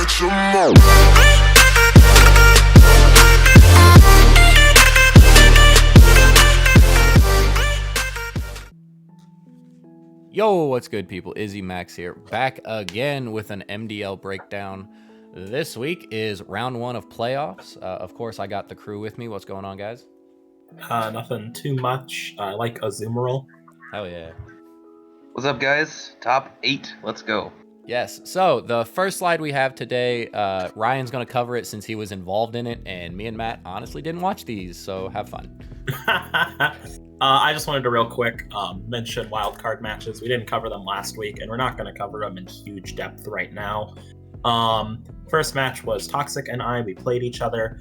some more. Yo, what's good, people? Izzy Max here, back again with an MDL breakdown. This week is round one of playoffs. Of course, I got the crew with me. What's going on, guys? Nothing too much. I like a Zoomerl. Hell yeah. What's up, guys? Top 8. Let's go. Yes. So the first slide we have today, Ryan's going to cover it since he was involved in it, and me and Matt honestly didn't watch these, so have fun. I just wanted to real quick mention wildcard matches. We didn't cover them last week, and we're not going to cover them in huge depth right now. First match was Toxic and I. We played each other.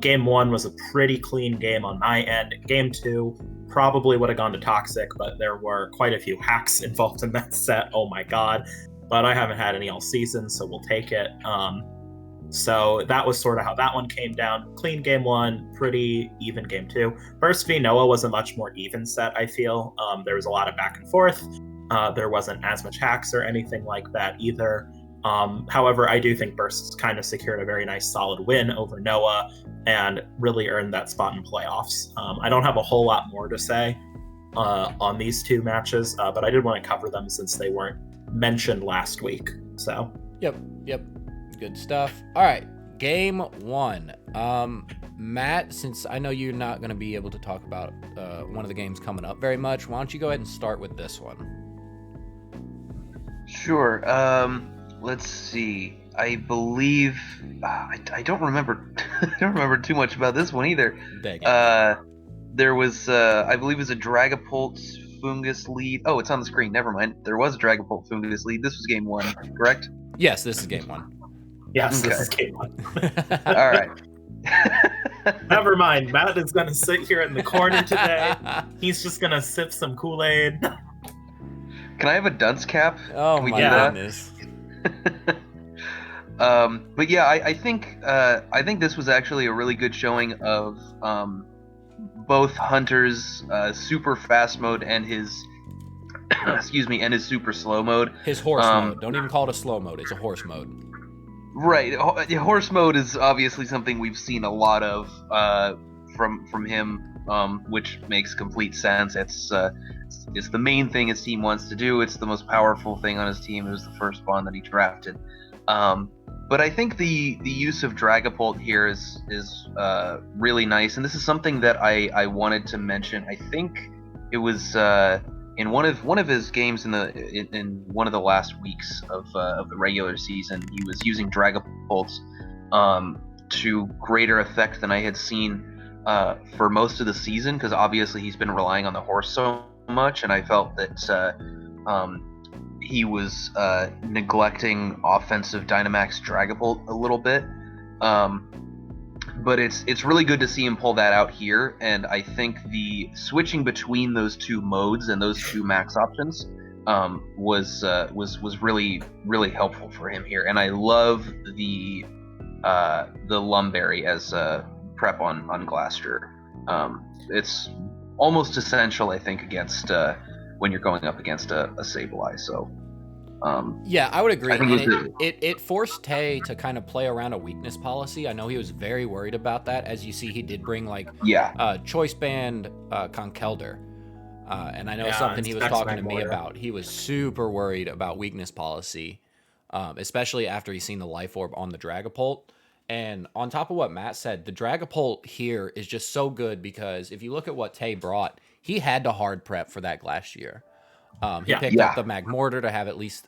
Game 1 was a pretty clean game on my end. Game 2 probably would have gone to Toxic, but there were quite a few hacks involved in that set. Oh my god. But I haven't had any all season, so we'll take it. So that was sort of how that one came down. Clean game 1, pretty even game 2. First v Noah was a much more even set, I feel. There was a lot of back and forth. There wasn't as much hacks or anything like that either. However, I do think Burst kind of secured a very nice solid win over Noah and really earned that spot in playoffs. I don't have a whole lot more to say on these two matches, but I did want to cover them since they weren't mentioned last week. So Yep. Good stuff. All right, game 1. Matt, since I know you're not going to be able to talk about one of the games coming up very much, why don't you go ahead and start with this one? Sure. Let's see. I believe I don't remember. I don't remember too much about this one either. There was, I believe, it was a Dragapult Fungus lead. Oh, it's on the screen. Never mind. There was a Dragapult Fungus lead. This was game 1, correct? Yes, this is game 1. yes, Okay. This is game 1. All right. Never mind. Matt is going to sit here in the corner today. He's just going to sip some Kool-Aid. Can I have a dunce cap? Oh Can we my do that? goodness. But yeah, I think this was actually a really good showing of both Hunter's super fast mode and his and his super slow mode. His horse mode. Don't even call it a slow mode. It's a horse mode. Right, horse mode is obviously something we've seen a lot of from him, which makes complete sense. It's the main thing his team wants to do. It's the most powerful thing on his team. It was the first spawn that he drafted. But I think the use of Dragapult here is really nice, and this is something that I wanted to mention. I think it was in one of his games in one of the last weeks of the regular season. He was using Dragapult to greater effect than I had seen for most of the season, because obviously he's been relying on the horse so much, and I felt that he was neglecting offensive Dynamax Dragapult a little bit. But it's really good to see him pull that out here, and I think the switching between those two modes and those two max options was really, really helpful for him here. And I love the Lumberry as prep on Glaster. It's almost essential, I think, against when you're going up against a Sableye. So yeah, I would agree. I think it forced Tay to kind of play around a weakness policy. I know he was very worried about that. As you see, he did bring choice band Conkeldurr. And I know something he was talking to me about. He was super worried about weakness policy, especially after he's seen the Life Orb on the Dragapult. And on top of what Matt said, the Dragapult here is just so good because if you look at what Tay brought, he had to hard prep for that Glacier. He picked up the Magmortar to have at least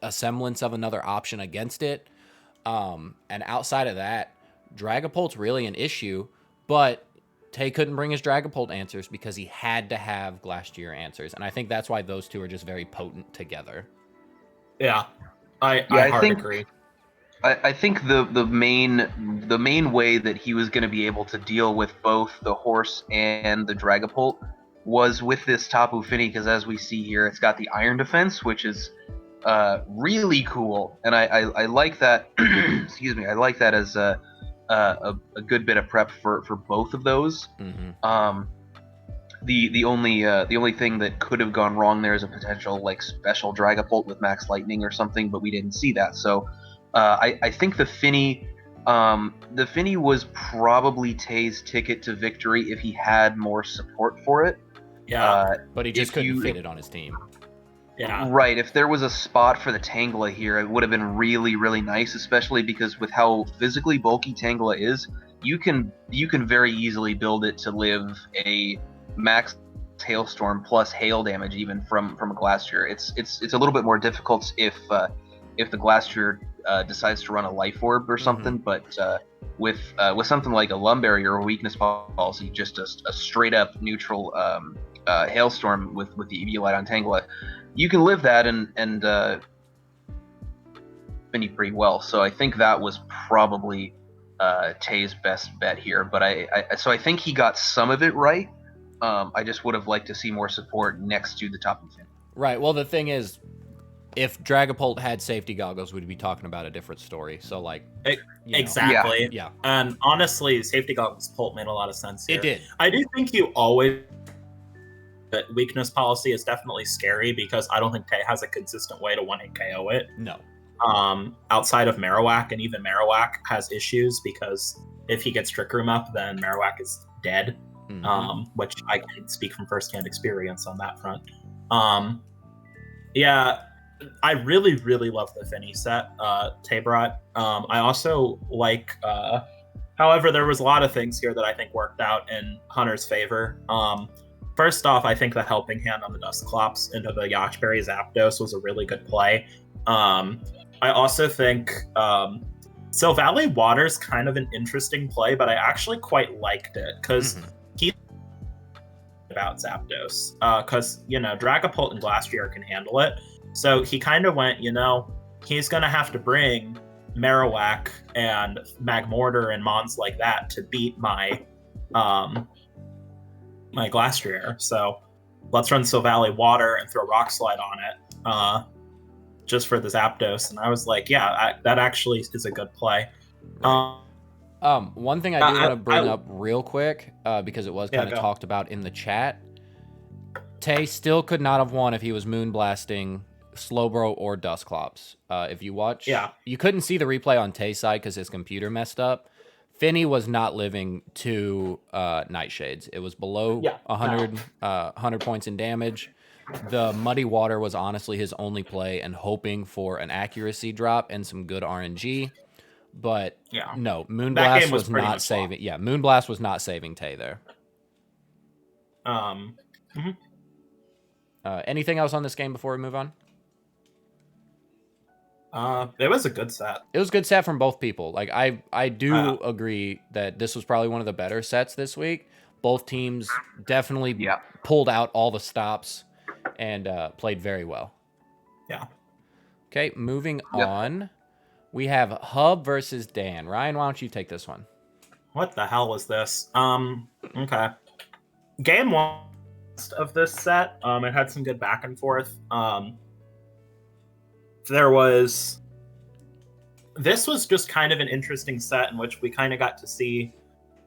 a semblance of another option against it. And outside of that, Dragapult's really an issue, but Tay couldn't bring his Dragapult answers because he had to have Glacier answers. And I think that's why those two are just very potent together. Yeah, I agree. I think the main way that he was going to be able to deal with both the horse and the Dragapult was with this Tapu Fini, because as we see here, it's got the Iron Defense, which is really cool, and I like that. Excuse me, I like that as a good bit of prep for both of those. Mm-hmm. The only thing that could have gone wrong there is a potential special Dragapult with Max Lightning or something, but we didn't see that. So I think the Finny was probably Tay's ticket to victory if he had more support for it. Yeah, but he just couldn't fit it on his team. Yeah. Right. If there was a spot for the Tangela here, it would have been really, really nice, especially because with how physically bulky Tangela is, you can very easily build it to live a max hailstorm plus hail damage even from a Glastrier. It's a little bit more difficult if the Glastrier decides to run a life orb or something, but with something like a Lum Barrier or Weakness Policy, just a straight up neutral hailstorm with the Eviolite on Tangela, you can live that and finish pretty well. So I think that was probably Tay's best bet here. But I think he got some of it right. I just would have liked to see more support next to the top of him. Right. Well, the thing is, if Dragapult had safety goggles, we'd be talking about a different story. So, like, exactly. Yeah. And honestly, safety goggles Pult made a lot of sense here. It did. I do think you always. But weakness policy is definitely scary because I don't think Tay has a consistent way to 1-hit KO it. No. Outside of Marowak, and even Marowak has issues because if he gets Trick Room up, then Marowak is dead. Which I can speak from firsthand experience on that front. Yeah, I really, really love the Finny set Tay brought. I also like, however, there was a lot of things here that I think worked out in Hunter's favor. First off, I think the helping hand on the Dusclops into the Yachtberry Zapdos was a really good play. I also think Silvally Water's kind of an interesting play, but I actually quite liked it because he about Zapdos because Dragapult and Glastrier can handle it. So he kind of went, he's gonna have to bring Marowak and Magmortar and Mons like that to beat my Glastrier. So let's run Silvally Water and throw Rock Slide on it just for the Zapdos. And I was like, that actually is a good play. One thing I do want to bring up real quick, because it was kind of talked about in the chat. Tay still could not have won if he was Moonblasting Slowbro or Dusclops. If you watch, you couldn't see the replay on Tay's side because his computer messed up. Finny was not living 2 Nightshades. It was below 100 points in damage. The Muddy Water was honestly his only play and hoping for an accuracy drop and some good RNG. But no, Moonblast was not saving. Yeah, Moonblast was not saving Tay there. Anything else on this game before we move on? It was a good set. It was a good set from both people. Like I do agree that this was probably one of the better sets this week. Both teams definitely pulled out all the stops and played very well. Yeah. Okay, moving on. We have Hub versus Dan. Ryan, why don't you take this one? What the hell was this? Okay. Game 1 of this set, it had some good back and forth. This was just kind of an interesting set in which we kind of got to see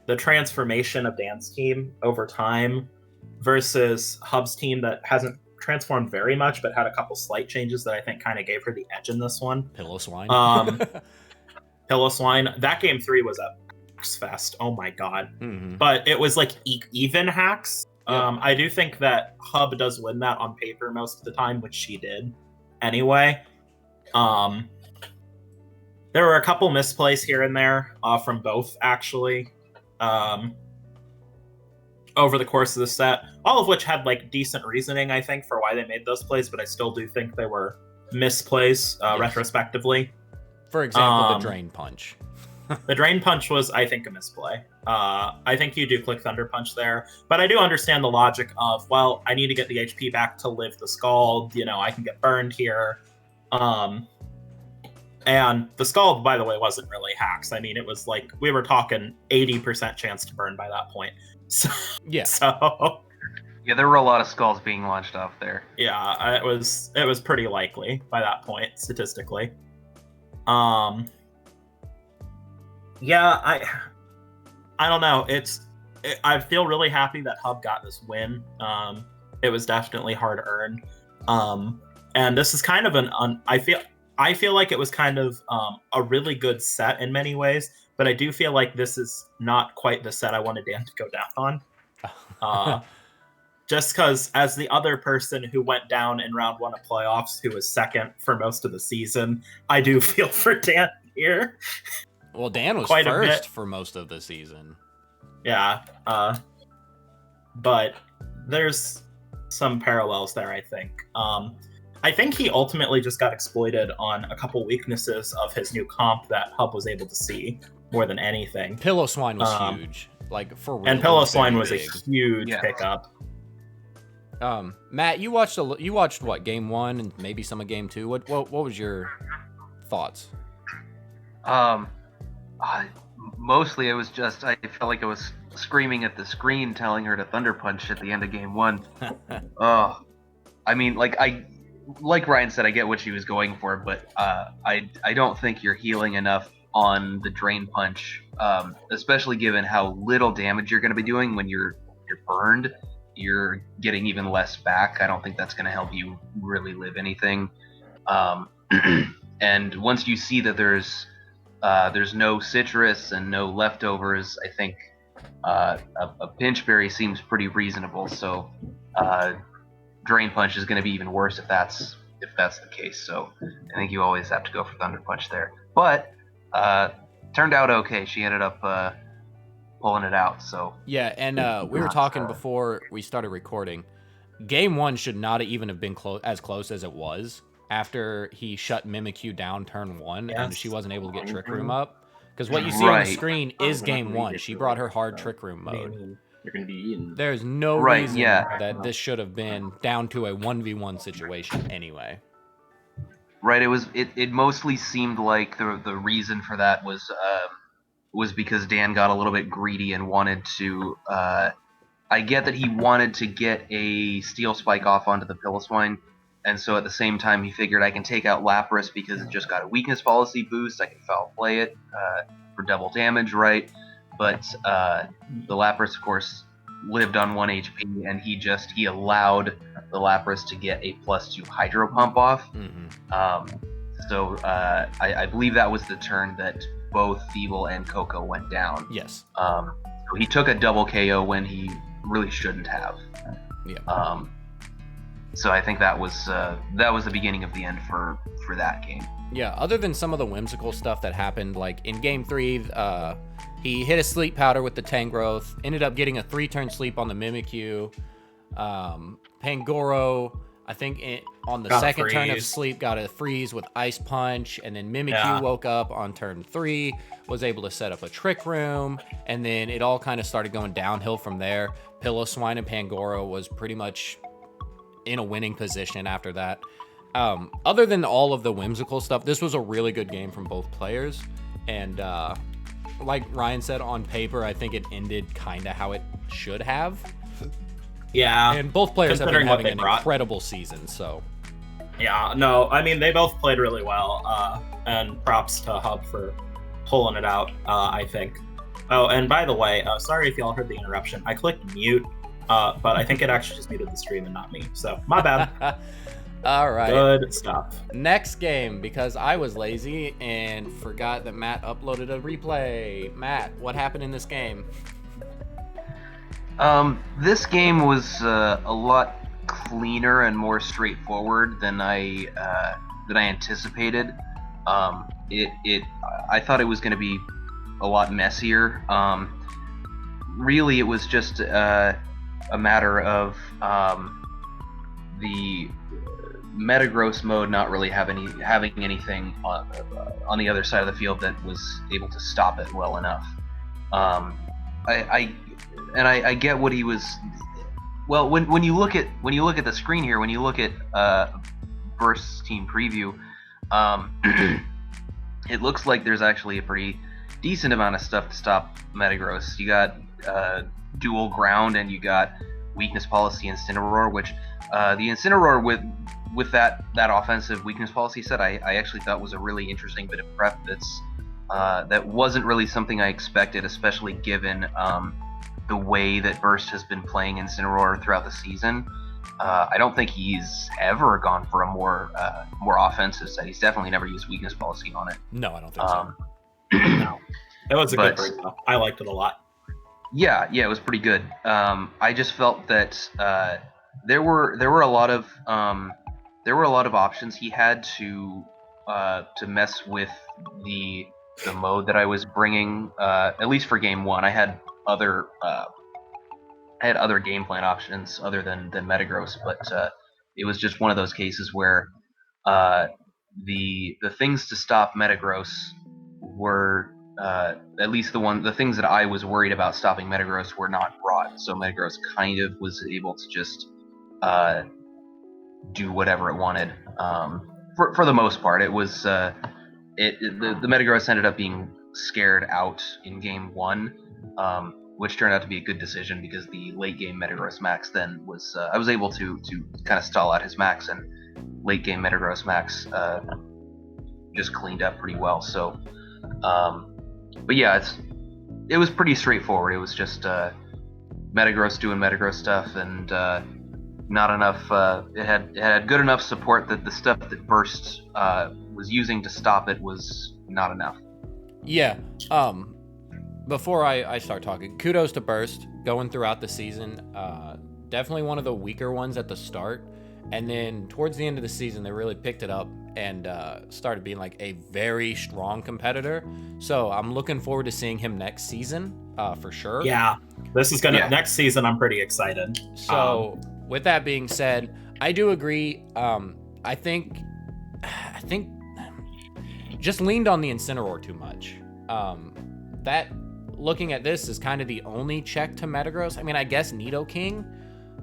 the transformation of Dan's team over time versus Hub's team that hasn't transformed very much, but had a couple slight changes that I think kind of gave her the edge in this one. Pillow Swine. Pillow Swine. That game 3 was a hacks fest. Oh my god. But it was like even hacks. I do think that Hub does win that on paper most of the time, which she did anyway. There were a couple misplays here and there from both, actually, over the course of the set, all of which had like decent reasoning, I think, for why they made those plays, but I still do think they were misplays retrospectively. For example, the Drain Punch. The Drain Punch was, I think, a misplay. I think you do click Thunder Punch there, but I do understand the logic of, well, I need to get the HP back to live the Scald, I can get burned here. And the Scald, by the way, wasn't really hacks. I mean, it was like, we were talking 80% chance to burn by that point. So, yeah. Yeah, there were a lot of Scalds being launched off there. Yeah, it was pretty likely by that point, statistically. Yeah, I don't know. I feel really happy that Hub got this win. It was definitely hard earned. And this is kind of I feel I feel like it was kind of a really good set in many ways, but I do feel like this is not quite the set I wanted Dan to go down on. Just because, as the other person who went down in round 1 of playoffs, who was second for most of the season, I do feel for Dan here. Well, Dan was quite first for most of the season. Yeah, but there's some parallels there, I think. I think he ultimately just got exploited on a couple weaknesses of his new comp that Hub was able to see more than anything. Pillow-Swine was huge, like for real. And Pillow-Swine was a huge pickup. Matt, you watched what, game 1 and maybe some of game 2? What was your thoughts? Mostly it was just I felt like I was screaming at the screen, telling her to Thunder Punch at the end of game 1. I mean, like Ryan said, I get what she was going for, but I don't think you're healing enough on the Drain Punch, especially given how little damage you're going to be doing when you're burned. You're getting even less back. I don't think that's going to help you really live anything. And once you see that there's no citrus and no leftovers, I think a Pinch Berry seems pretty reasonable. So Drain Punch is going to be even worse if that's the case. So I think you always have to go for Thunder Punch there. But turned out okay. She ended up pulling it out. So yeah, and we were talking before we started recording. Game 1 should not even have been as close as it was after he shut Mimikyu down turn 1, and she wasn't able to get Trick Room up. Because what you see on the screen is game 1. She brought her hard Trick Room mode. You're going to be eaten. There's no reason that this should have been down to a 1v1 situation anyway. Right, it mostly seemed like the reason for that was because Dan got a little bit greedy and wanted to I get that he wanted to get a Steel Spike off onto the Pillow-Swine, and so at the same time he figured I can take out Lapras because it just got a weakness policy boost, I can foul play it for double damage, right? But the Lapras, of course, lived on 1 HP, and he allowed the Lapras to get a +2 Hydro Pump off. So I believe that was the turn that both Feeble and Coco went down. Yes. So he took a double KO when he really shouldn't have. Yeah. So I think that was the beginning of the end for that game. Yeah. Other than some of the whimsical stuff that happened, like in game 3, he hit a Sleep Powder with the Tangrowth, ended up getting a 3-turn sleep on the Mimikyu. Pangoro, I think on the second turn of sleep, got a freeze with Ice Punch, and then Mimikyu woke up on turn 3, was able to set up a Trick Room, and then it all kind of started going downhill from there. Pillow-Swine and Pangoro was pretty much in a winning position after that. Other than all of the whimsical stuff, this was a really good game from both players, and like Ryan said, on paper, I think it ended kind of how it should have. Yeah. And both players have been having an incredible season, so. Yeah, no, I mean, they both played really well, and props to Hub for pulling it out, I think. Oh, and by the way, sorry if y'all heard the interruption. I clicked mute, but I think it actually just muted the stream and not me, so my bad. All right. Good stuff. Next game, because I was lazy and forgot that Matt uploaded a replay. Matt, what happened in this game? This game was a lot cleaner and more straightforward than I anticipated. I thought it was going to be a lot messier. Really, it was just a matter of the Metagross mode not really having anything on the other side of the field that was able to stop it well enough. I get what he was. Well, when you look at the screen here, when you look at Burst's team preview, it looks like there's actually a pretty decent amount of stuff to stop Metagross. You got dual ground, and you got weakness policy Incineroar, which the Incineroar with that offensive weakness policy set, I actually thought was a really interesting bit of prep. That wasn't really something I expected, especially given the way that Burst has been playing Incineroar throughout the season. I don't think he's ever gone for a more offensive set. He's definitely never used weakness policy on it. No, I don't think so. No, it was a good break. I liked it a lot. Yeah, it was pretty good. I just felt that there were a lot of options he had to mess with the mode that I was bringing. At least for game one, I had other game plan options other than Metagross, but it was just one of those cases where the things to stop Metagross were at least the things that I was worried about stopping Metagross were not brought. So Metagross kind of was able to just do whatever it wanted. For the most part, it was the Metagross ended up being scared out in game one, which turned out to be a good decision because the late game Metagross Max then was I was able to kind of stall out his Max, and late game Metagross Max just cleaned up pretty well. So, but yeah, it was pretty straightforward. It was just Metagross doing Metagross stuff, and not enough. It had good enough support that the stuff that Burst was using to stop it was not enough. Yeah. Before I start talking, kudos to Burst going throughout the season. Definitely one of the weaker ones at the start, and then towards the end of the season, they really picked it up and started being like a very strong competitor. So I'm looking forward to seeing him next season for sure. Yeah, this is next season. I'm pretty excited. So with that being said, I do agree. I think just leaned on the Incineroar too much. That looking at this is kind of the only check to Metagross. I mean, I guess Nidoking,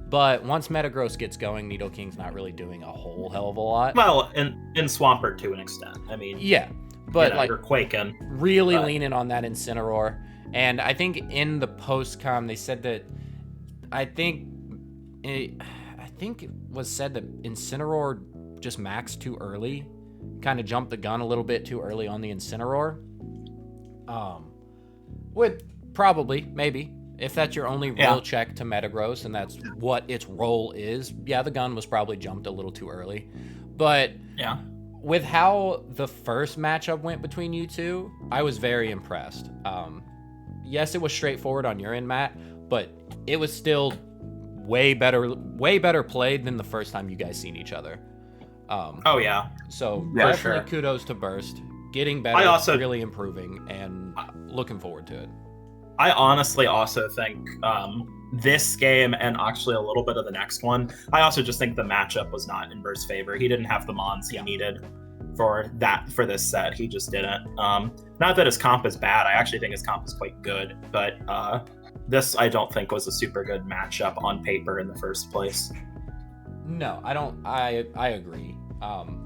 but once Metagross gets going, Nidoking's not really doing a whole hell of a lot. Well, in Swampert to an extent. I mean, yeah, but like you're quaking. Really leaning on that Incineroar. And I think in the post-com, they said that I think it was said that Incineroar just maxed too early, kind of jumped the gun a little bit too early on the Incineroar. Would probably, maybe, if that's your only real check to Metagross and that's what its role is, yeah, the gun was probably jumped a little too early. But with how the first matchup went between you two, I was very impressed. Yes, it was straightforward on your end, Matt, but it was still way better played than the first time you guys seen each other. So definitely kudos to Burst. Getting better, really improving, and looking forward to it. I honestly also think this game, and actually a little bit of the next one, I also just think the matchup was not in Burst's favor. He didn't have the mons he needed for this set. He just didn't. Not that his comp is bad. I actually think his comp is quite good, but this I don't think was a super good matchup on paper in the first place. No, I don't. I agree.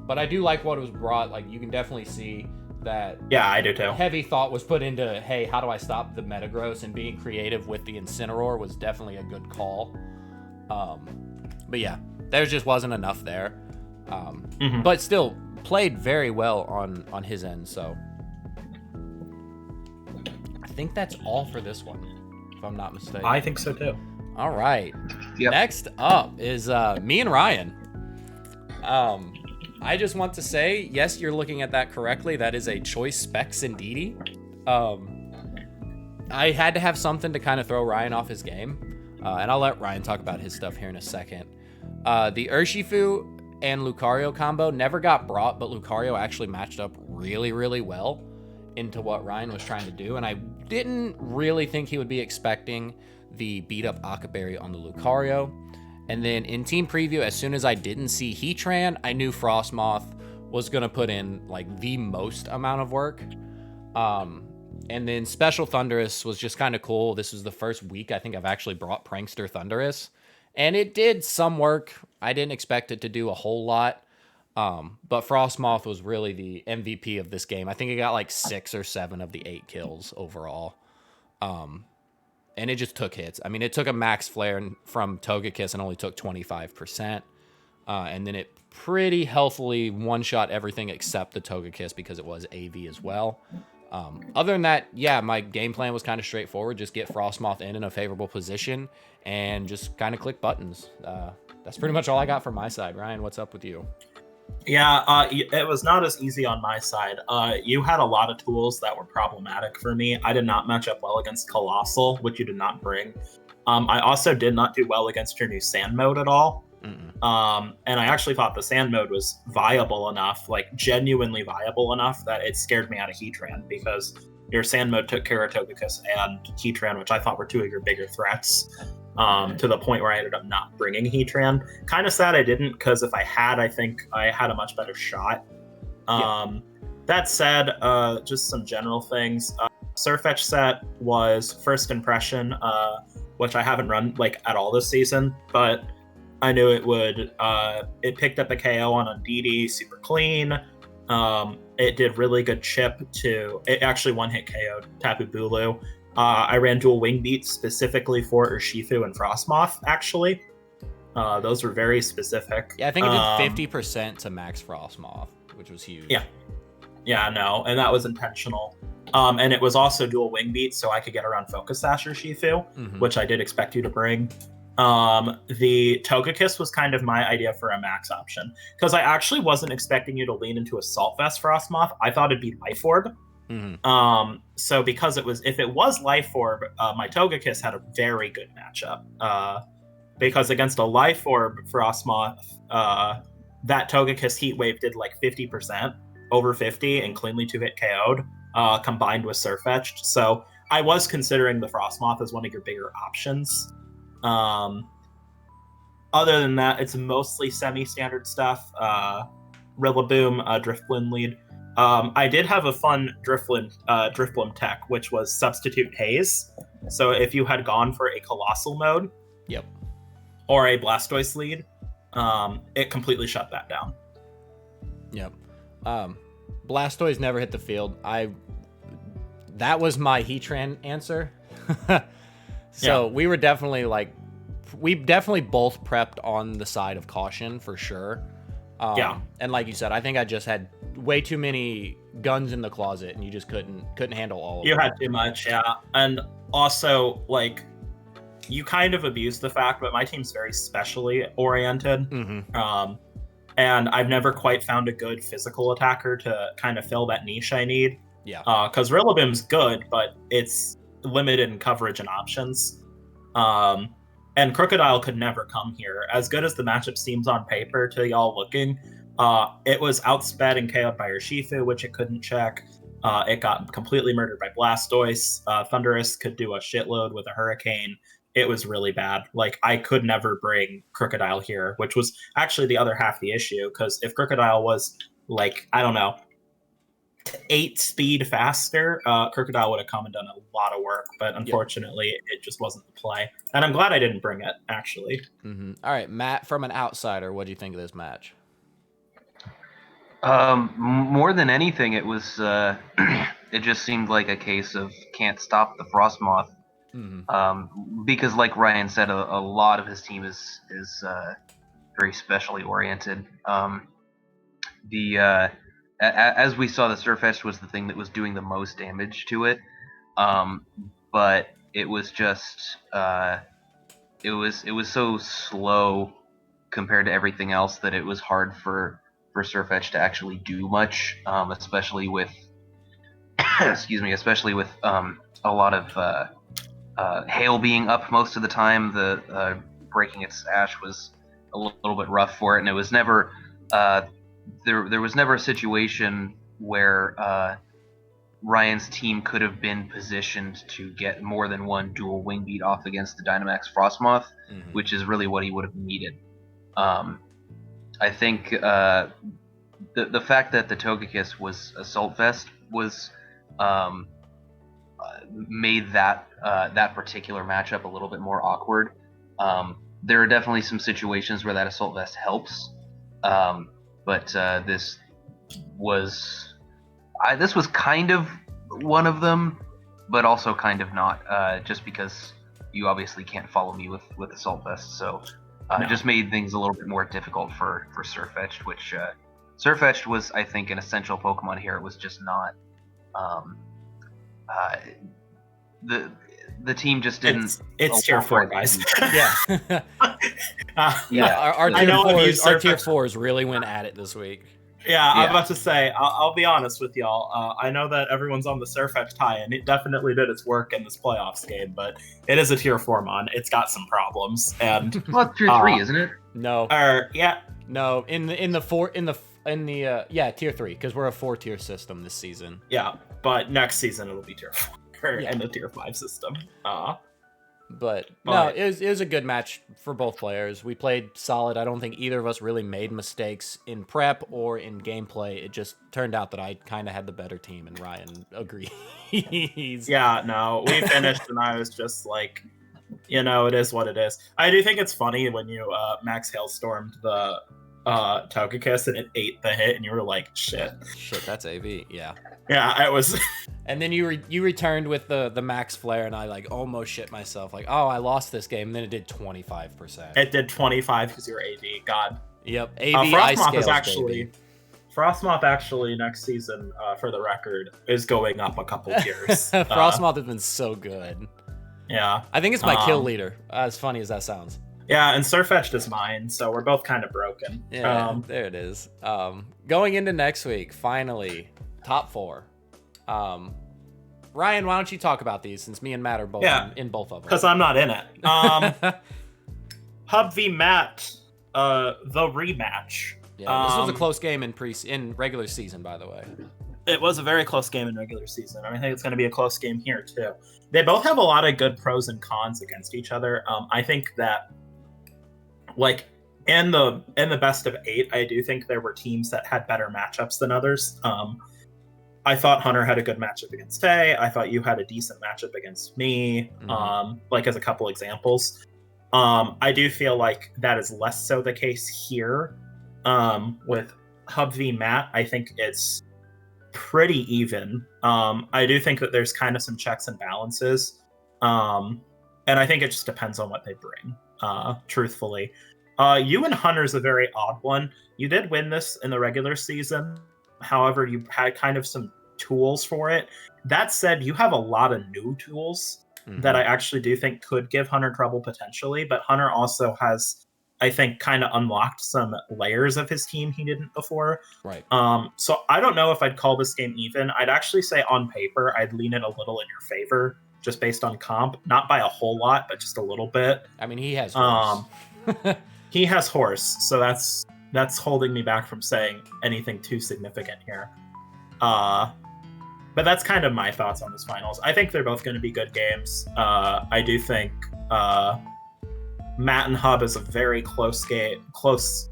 But I do like what was brought. Like, you can definitely see that. Yeah, I do too. Heavy thought was put into, hey, how do I stop the Metagross? And being creative with the Incineroar was definitely a good call. But yeah, there just wasn't enough there. But still played very well on his end. So I think that's all for this one, if I'm not mistaken. I think so too. All right. Yep. Next up is me and Ryan. I just want to say, yes, you're looking at that correctly. That is a choice Specs indeedy. I had to have something to kind of throw Ryan off his game. And I'll let Ryan talk about his stuff here in a second. The Urshifu and Lucario combo never got brought, but Lucario actually matched up really, really well into what Ryan was trying to do. And I didn't really think he would be expecting the beat up Akaberry on the Lucario. And then in team preview, as soon as I didn't see Heatran, I knew Frostmoth was going to put in like the most amount of work. And then Special Thundurus was just kind of cool. This was the first week I think I've actually brought Prankster Thundurus. And it did some work. I didn't expect it to do a whole lot. But Frostmoth was really the MVP of this game. I think it got like 6 or 7 of the 8 kills overall. And it just took hits. I mean, it took a max flare from Togekiss and only took 25%. And then it pretty healthily one-shot everything except the Togekiss because it was AV as well. Other than that, yeah, my game plan was kind of straightforward. Just get Frostmoth in a favorable position and just kind of click buttons. That's pretty much all I got from my side. Ryan, what's up with you? Yeah, it was not as easy on my side. You had a lot of tools that were problematic for me. I did not match up well against Colossal, which you did not bring. I also did not do well against your new Sand mode at all. And I actually thought the Sand mode was viable enough, like genuinely viable enough, that it scared me out of Heatran, because your Sand mode took care of Togekiss and Heatran, which I thought were two of your bigger threats, to the point where I ended up not bringing Heatran. Kind of sad I didn't, because if I had, I think I had a much better shot. That said, just some general things. Surfetch set was first impression, which I haven't run like at all this season, but I knew it would. It picked up a KO on DD super clean. It did really good chip to. It actually one-hit KO'd Tapu Bulu. I ran dual wing beats specifically for Urshifu and Frostmoth, actually. Those were very specific. Yeah, I think it did 50% to max Frostmoth, which was huge. Yeah, no, and that was intentional. And it was also dual wing beats, so I could get around Focus Sash Urshifu, which I did expect you to bring. The Togekiss was kind of my idea for a max option, because I actually wasn't expecting you to lean into Assault Vest Frostmoth. I thought it'd be Life Orb. So because if it was Life Orb, my Togekiss had a very good matchup. Because against a Life Orb Frostmoth, that Togekiss Heat Wave did like 50%, over 50, and cleanly 2-hit KO'd, combined with Surfetched. So I was considering the Frostmoth as one of your bigger options. Other than that, it's mostly semi-standard stuff. Rillaboom, Drifblim lead. I did have a fun Drifblim tech, which was Substitute Haze. So if you had gone for a Colossal mode, or a Blastoise lead, it completely shut that down. Blastoise never hit the field. That was my Heatran answer. So we were definitely we definitely both prepped on the side of caution for sure. And like you said, I think I just had way too many guns in the closet, and you just couldn't handle all of them. You had too much, and also you kind of abused the fact that my team's very specially oriented. And I've never quite found a good physical attacker to kind of fill that niche I need. Because Rillaboom's good, but it's limited in coverage and options. And Crocodile could never come here. As good as the matchup seems on paper to y'all looking, it was outsped and KO'd by Urshifu, which it couldn't check. It got completely murdered by Blastoise. Thundurus could do a shitload with a Hurricane. It was really bad. I could never bring Crocodile here, which was actually the other half of the issue, because if Crocodile was, 8 speed faster, Crocodile would have come and done a lot of work, but unfortunately it just wasn't the play. And I'm glad I didn't bring it, actually. All right, Matt, from an outsider, what do you think of this match? More than anything, it was it just seemed like a case of can't stop the Frostmoth. Because like Ryan said, a lot of his team is very specially oriented. As we saw, the Surfetch was the thing that was doing the most damage to it, but it was just it was so slow compared to everything else that it was hard for Surfetch to actually do much, especially with especially with a lot of hail being up most of the time. The breaking its ash was a little bit rough for it, and it was never there was never a situation where Ryan's team could have been positioned to get more than one dual wing beat off against the Dynamax Frostmoth, which is really what he would have needed. I think the fact that the Togekiss was Assault Vest was made that particular matchup a little bit more awkward. There are definitely some situations where that Assault Vest helps, but this was kind of one of them, but also kind of not, just because you obviously can't follow me with Assault Vest, so it just made things a little bit more difficult for Surfetched, which Surfetched was, I think, an essential Pokemon here. It was just not the team just didn't. It's tier 4, guys. Yeah. Our tier fours really went at it this week. Yeah, I'm about to say, I'll be honest with y'all. I know that everyone's on the Surfetch tie, and it definitely did its work in this playoffs game, but it is a tier 4 mon. It's got some problems, and well, it's tier 3, isn't it? No. Yeah. No, in the tier 3, because we're a 4-tier system this season. Yeah, but next season it'll be tier 4 and a tier 5 system. But no, it was a good match for both players. We played solid. I don't think either of us really made mistakes in prep or in gameplay. It just turned out that I kind of had the better team, and Ryan agrees. Yeah, no, we finished, and I was just like, it is what it is. I do think it's funny when you max hailstormed the Togekiss and it ate the hit, and you were like, shit, that's AV. Yeah, it was. And then you returned with the max flare, and I like almost shit myself, like, oh, I lost this game, and then it did 25%. It did 25 because you're AV. God. Yep. AV Frostmoth is actually baby. Frostmoth actually next season, for the record, is going up a couple tiers. Frostmoth has been so good. Yeah. I think it's my kill leader. As funny as that sounds. Yeah, and Surfetched is mine, so we're both kind of broken. Yeah, there it is. Going into next week, finally, top 4. Ryan, why don't you talk about these, since me and Matt are both in both of them? Because I'm not in it. Hub v Matt, the rematch. Yeah, this was a close game in regular season, by the way. It was a very close game in regular season. I think it's going to be a close game here too. They both have a lot of good pros and cons against each other. I think that, like, in the best of 8, I do think there were teams that had better matchups than others. I thought Hunter had a good matchup against Tay. I thought you had a decent matchup against me, like as a couple examples. I do feel like that is less so the case here. With Hub v Matt, I think it's pretty even. I do think that there's kind of some checks and balances. And I think it just depends on what they bring, truthfully. You and Hunter's a very odd one. You did win this in the regular season. However, you had kind of some tools for it. That said, you have a lot of new tools that I actually do think could give Hunter trouble potentially, but Hunter also has, I think, kind of unlocked some layers of his team he didn't before. Right. So I don't know if I'd call this game even. I'd actually say on paper, I'd lean it a little in your favor, just based on comp. Not by a whole lot, but just a little bit. I mean, he has horse. He has horse, so that's holding me back from saying anything too significant here. But that's kind of my thoughts on this finals. I think they're both going to be good games. I do think Matt and Hub is a very close game, close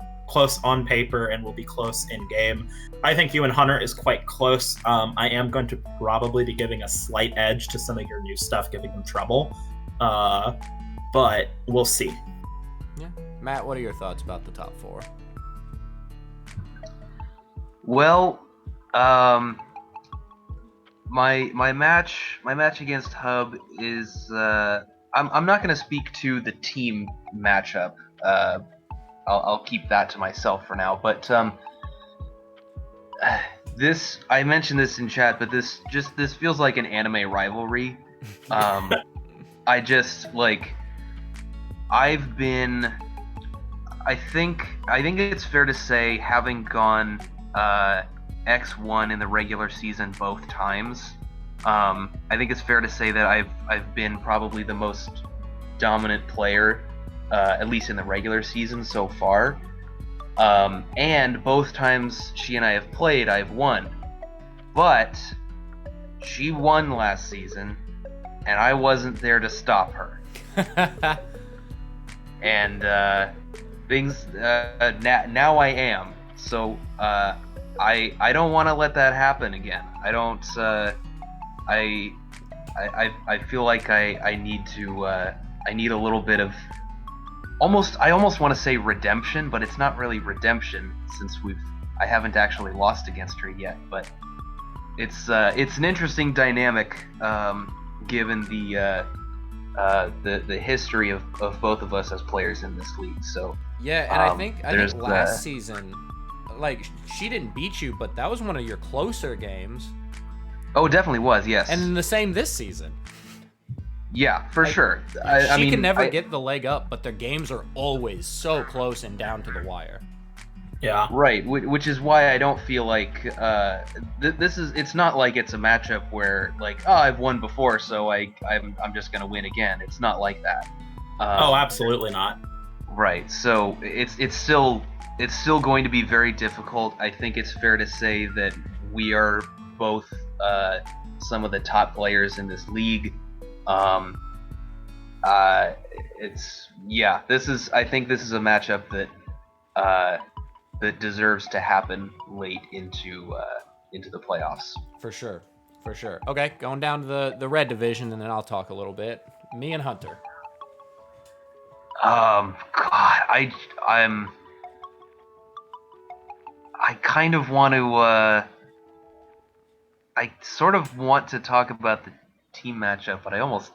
on paper, and will be close in game. I think you and Hunter is quite close. I am going to probably be giving a slight edge to some of your new stuff, giving them trouble. But we'll see. Yeah. Matt, what are your thoughts about the top 4? Well, my match against Hub is I'm not going to speak to the team matchup. I'll keep that to myself for now. But this, I mentioned this in chat, but this feels like an anime rivalry. I just like I think it's fair to say, having gone X1 in the regular season both times, I think it's fair to say that I've been probably the most dominant player, at least in the regular season so far. And both times she and I have played, I've won. But she won last season, and I wasn't there to stop her. And things now I am. So I don't want to let that happen again. I don't. I feel like I need to. I need a little bit of I almost want to say redemption, but it's not really redemption since I haven't actually lost against her yet. But it's an interesting dynamic, given the history of both of us as players in this league. So yeah, and I think last season, like, she didn't beat you, but that was one of your closer games. Oh, it definitely was. Yes. And the same this season. Yeah, for sure. She can never get the leg up, but their games are always so close and down to the wire. Yeah. Right, which is why I don't feel like this is. It's not like it's a matchup where like, oh, I've won before, so I'm just gonna win again. It's not like that. Oh, absolutely not. Right. So it's still going to be very difficult. I think it's fair to say that we are both some of the top players in this league. I think this is a matchup that deserves to happen late into the playoffs. For sure. Okay, going down to the red division, and then I'll talk a little bit. Me and Hunter. God, I kind of want to. I sort of want to talk about the team matchup, but I almost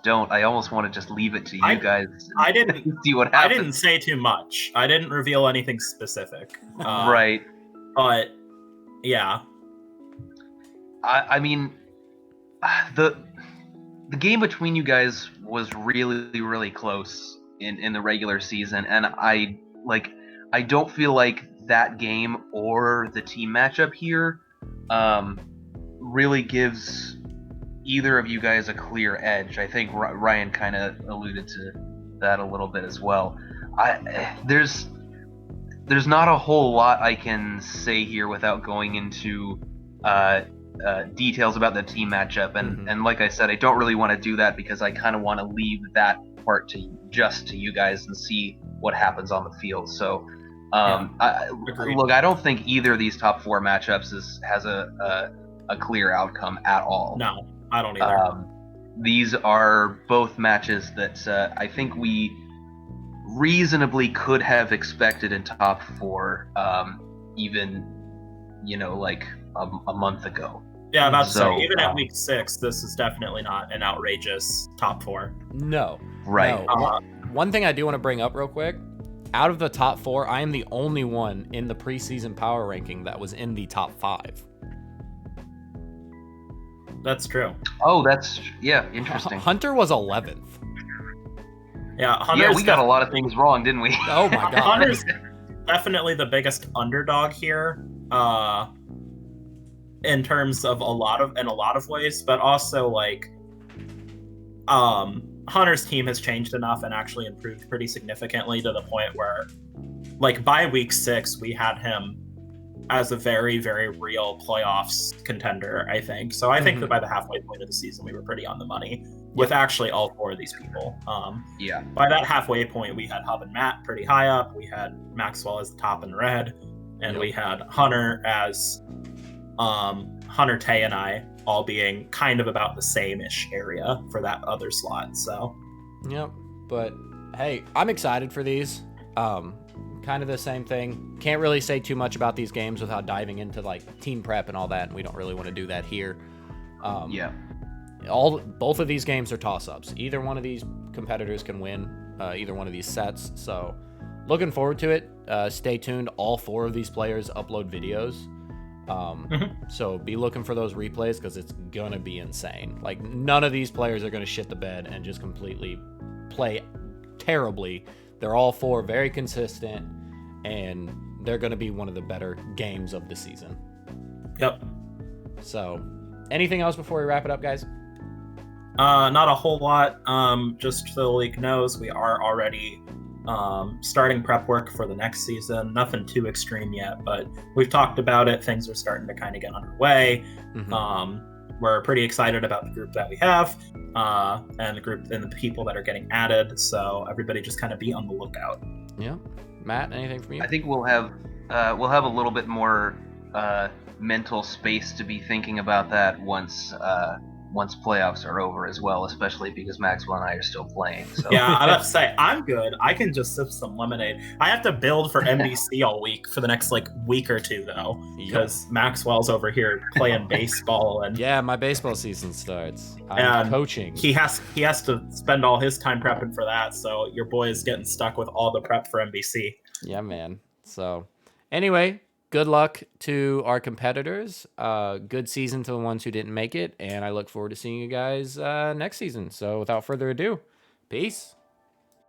don't. I almost want to just leave it to you guys. I didn't see what happens. I didn't say too much. I didn't reveal anything specific. Right. But yeah. I mean, the game between you guys was really, really close in the regular season, and I don't feel like that game or the team matchup here really gives either of you guys a clear edge. I think Ryan kind of alluded to that a little bit as well. There's not a whole lot I can say here without going into details about the team matchup, and like I said, I don't really want to do that because I kind of want to leave that part to you guys and see what happens on the field. So I don't think either of these top four matchups has a clear outcome at all. No, I don't either. These are both matches that I think we reasonably could have expected in top four, even like a month ago. Yeah, I'm about to say, even at week 6, this is definitely not an outrageous top 4. No. Right. No. One thing I do want to bring up real quick, out of the top 4, I am the only one in the preseason power ranking that was in the top 5. That's true. Oh, that's, interesting. Hunter was 11th. Yeah, we got a lot of things wrong, didn't we? Oh my god. Hunter's definitely the biggest underdog here. In terms of a lot of ways, but also Hunter's team has changed enough and actually improved pretty significantly to the point where by week 6 we had him as a very, very real playoffs contender, I think. So I think that by the halfway point of the season we were pretty on the money with actually all 4 of these people. By that halfway point we had Hub and Matt pretty high up, we had Maxwell as the top in red, and we had Hunter as Hunter, Tay, and I all being kind of about the same-ish area for that other slot. So, yep. But hey, I'm excited for these. Kind of the same thing. Can't really say too much about these games without diving into team prep and all that, and we don't really want to do that here. Both of these games are toss-ups. Either one of these competitors can win either one of these sets. So, looking forward to it. Stay tuned. All 4 of these players upload videos. So be looking for those replays because it's gonna be insane. None of these players are gonna shit the bed and just completely play terribly. They're all 4 very consistent, and they're gonna be one of the better games of the season. Yep. So, anything else before we wrap it up, guys? Not a whole lot. Just so the league knows, we are already starting prep work for the next season. Nothing too extreme yet, but we've talked about it. Things are starting to kind of get underway. We're pretty excited about the group that we have, and the people that are getting added. So everybody just kind of be on the lookout. Yeah. Matt, anything from you? I think we'll have a little bit more mental space to be thinking about that once playoffs are over as well, especially because Maxwell and I are still playing. So. Yeah, I have to say, I'm good. I can just sip some lemonade. I have to build for NBC all week for the next week or 2 though, because Maxwell's over here playing baseball and yeah, my baseball season starts. I'm coaching. He has to spend all his time prepping for that. So your boy is getting stuck with all the prep for NBC. Yeah, man. So anyway, good good luck to our competitors. Good season to the ones who didn't make it, and I look forward to seeing you guys next season. So without further ado, peace.